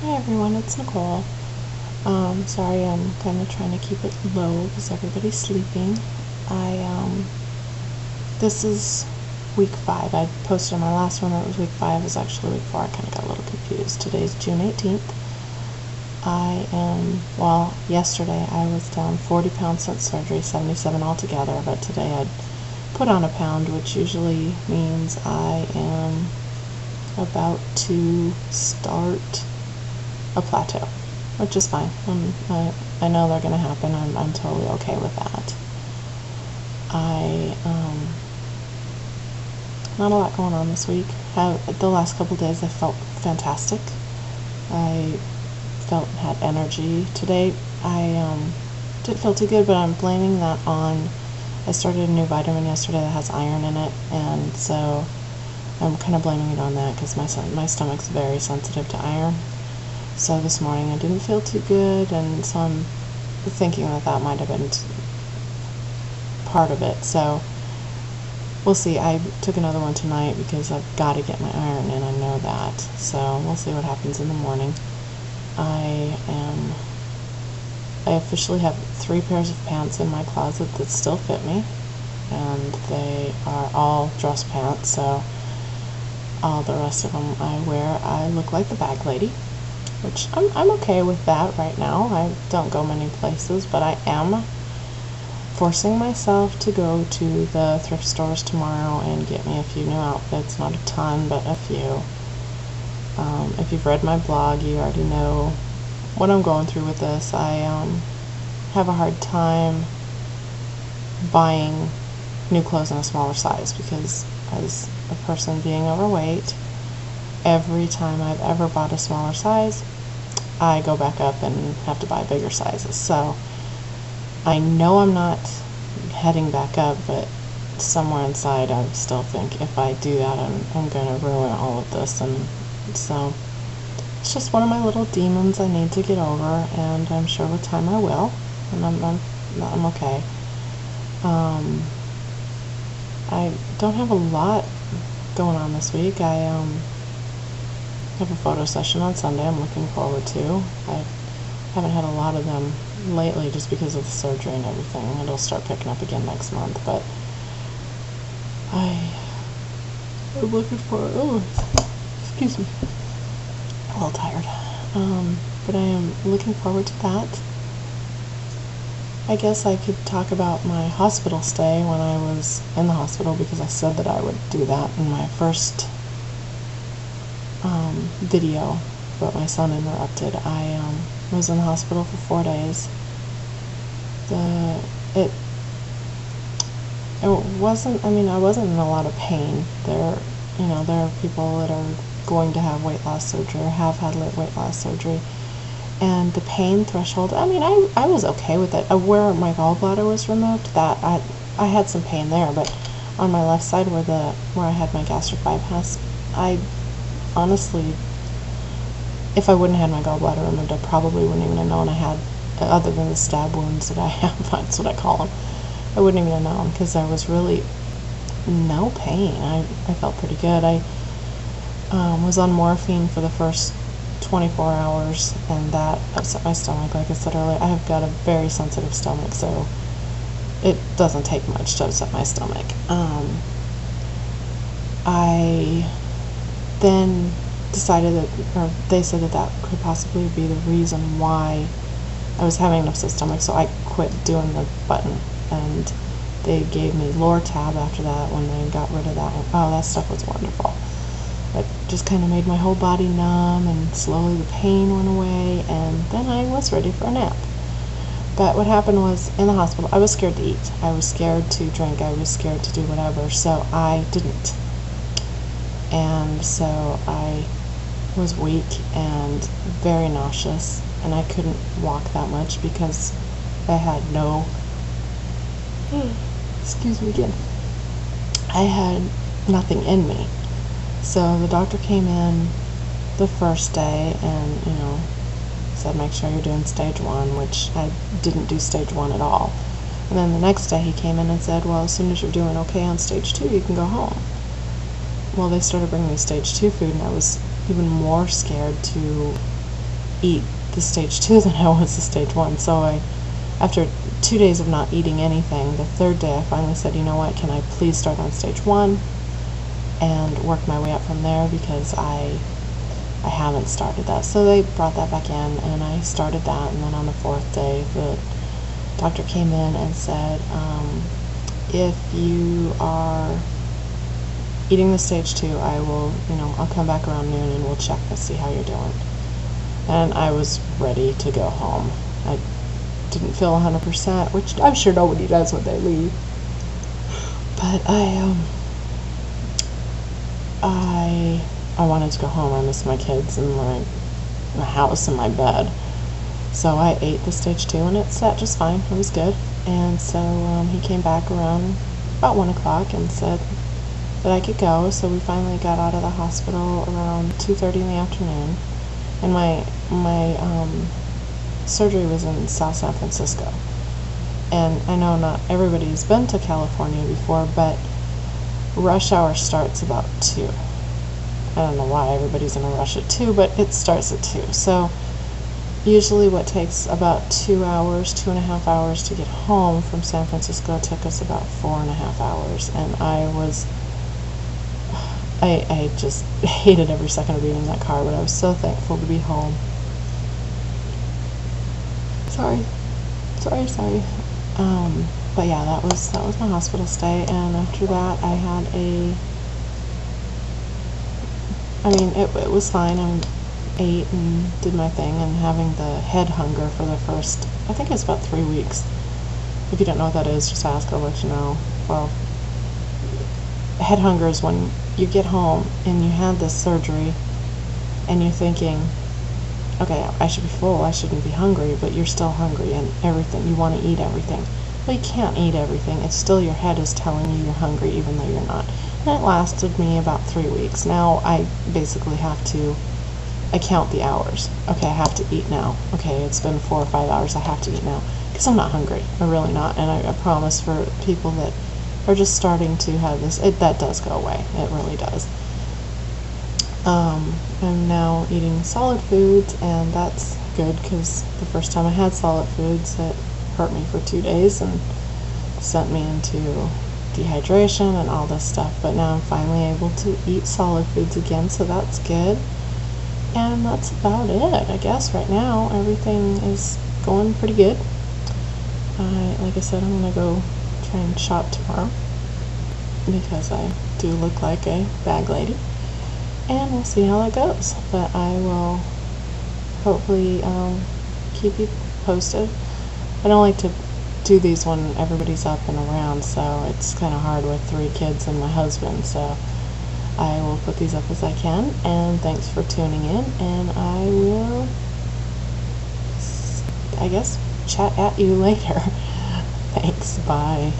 Hi everyone, it's Nicole. Sorry, I'm kind of trying to keep it low because everybody's sleeping. This is week 5. I posted my last one that was week 5. It was actually week 4. I kind of got a little confused. Today's June 18th. Yesterday I was down 40 pounds since surgery, 77 altogether, but today I'd put on a pound, which usually means I am about to start a plateau, which is fine. I know they're going to happen. I'm totally okay with that. Not a lot going on this week. The last couple days I felt fantastic. I had energy. Today I didn't feel too good, but I'm blaming that on, I started a new vitamin yesterday that has iron in it, and so I'm kind of blaming it on that because my stomach's very sensitive to iron. So this morning I didn't feel too good, and so I'm thinking that might have been part of it. So we'll see. I took another one tonight because I've got to get my iron in. I know that. So we'll see what happens in the morning. I officially have 3 pairs of pants in my closet that still fit me, and they are all dress pants, so all the rest of them I wear. I look like the bag lady, which I'm okay with that right now. I don't go many places, but I am forcing myself to go to the thrift stores tomorrow and get me a few new outfits. Not a ton, but a few. If you've read my blog, you already know what I'm going through with this. I have a hard time buying new clothes in a smaller size because, as a person being overweight, every time I've ever bought a smaller size, I go back up and have to buy bigger sizes. So I know I'm not heading back up, but somewhere inside I still think if I do that, I'm going to ruin all of this. And so it's just one of my little demons I need to get over, and I'm sure with time I will, and I'm okay. I don't have a lot going on this week. I have a photo session on Sunday I'm looking forward to. I haven't had a lot of them lately just because of the surgery and everything. It'll start picking up again next month, but I'm looking for, excuse me, a little tired. But I am looking forward to that. I guess I could talk about my hospital stay when I was in the hospital, because I said that I would do that in my first video, but my son interrupted. I was in the hospital for 4 days. It wasn't, I wasn't in a lot of pain. There are people that are going to have weight loss surgery or have had weight loss surgery, and the pain threshold, I was okay with it. Where my gallbladder was removed, that I had some pain there, but on my left side where I had my gastric bypass, I honestly, if I wouldn't have had my gallbladder removed, I probably wouldn't even have known I had, other than the stab wounds that I have, that's what I call them. I wouldn't even have known because there was really no pain. I felt pretty good. I was on morphine for the first 24 hours, and that upset my stomach. Like I said earlier, I have got a very sensitive stomach, so it doesn't take much to upset my stomach. I then decided they said that could possibly be the reason why I was having an upset stomach, so I quit doing the button, and they gave me Lortab after that when they got rid of that one. Oh, that stuff was wonderful. It just kind of made my whole body numb, and slowly the pain went away, and then I was ready for a nap. But what happened was, in the hospital, I was scared to eat. I was scared to drink. I was scared to do whatever, so I didn't. And so I was weak and very nauseous, and I couldn't walk that much because I had no, excuse me again, I had nothing in me. So the doctor came in the first day and, said, make sure you're doing stage 1, which I didn't do stage 1 at all. And then the next day he came in and said, well, as soon as you're doing okay on stage 2, you can go home. Well, they started bringing me stage 2 food, and I was even more scared to eat the stage 2 than I was the stage 1. So after 2 days of not eating anything, the third day I finally said, you know what, can I please start on stage 1 and work my way up from there, because I haven't started that. So they brought that back in, and I started that, and then on the 4th day, the doctor came in and said, if you are eating the stage 2, I'll come back around noon and we'll check to see how you're doing. And I was ready to go home. I didn't feel 100%, which I'm sure nobody does when they leave. But I wanted to go home. I missed my kids and my house and my bed. So I ate the stage 2, and it sat just fine. It was good. And so he came back around about 1 o'clock and said that I could go. So we finally got out of the hospital around 2:30 in the afternoon. And my surgery was in South San Francisco. And I know not everybody's been to California before, but rush hour starts about 2. I don't know why everybody's in a rush at 2, but it starts at 2. So usually what takes about 2 hours, 2.5 hours to get home from San Francisco took us about 4.5 hours. And I just hated every second of being in that car, but I was so thankful to be home. Sorry. But yeah, that was my hospital stay, and after that it was fine. I ate and did my thing, and having the head hunger for the first, I think it's about 3 weeks. If you don't know what that is, just ask, I'll let you know. Well, head hunger is when you get home and you had this surgery and you're thinking, okay, I should be full, I shouldn't be hungry, but you're still hungry and everything, you want to eat everything. Well, you can't eat everything. It's still your head is telling you you're hungry even though you're not. And it lasted me about 3 weeks. Now I basically have to count the hours. Okay, I have to eat now. Okay, it's been 4 or 5 hours, I have to eat now. Because I'm not hungry. I'm really not. And I promise for people that are just starting to have this, that does go away. It really does. I'm now eating solid foods, and that's good, because the first time I had solid foods, it hurt me for 2 days and sent me into dehydration and all this stuff. But now I'm finally able to eat solid foods again, so that's good. And that's about it, I guess. Right now, everything is going pretty good. Like I said, I'm going to go try and shop tomorrow, because I do look like a bag lady. And we'll see how that goes. But I will hopefully keep you posted. I don't like to do these when everybody's up and around, so it's kind of hard with 3 kids and my husband. So I will put these up as I can. And thanks for tuning in. And I will, I guess, chat at you later. Thanks. Bye.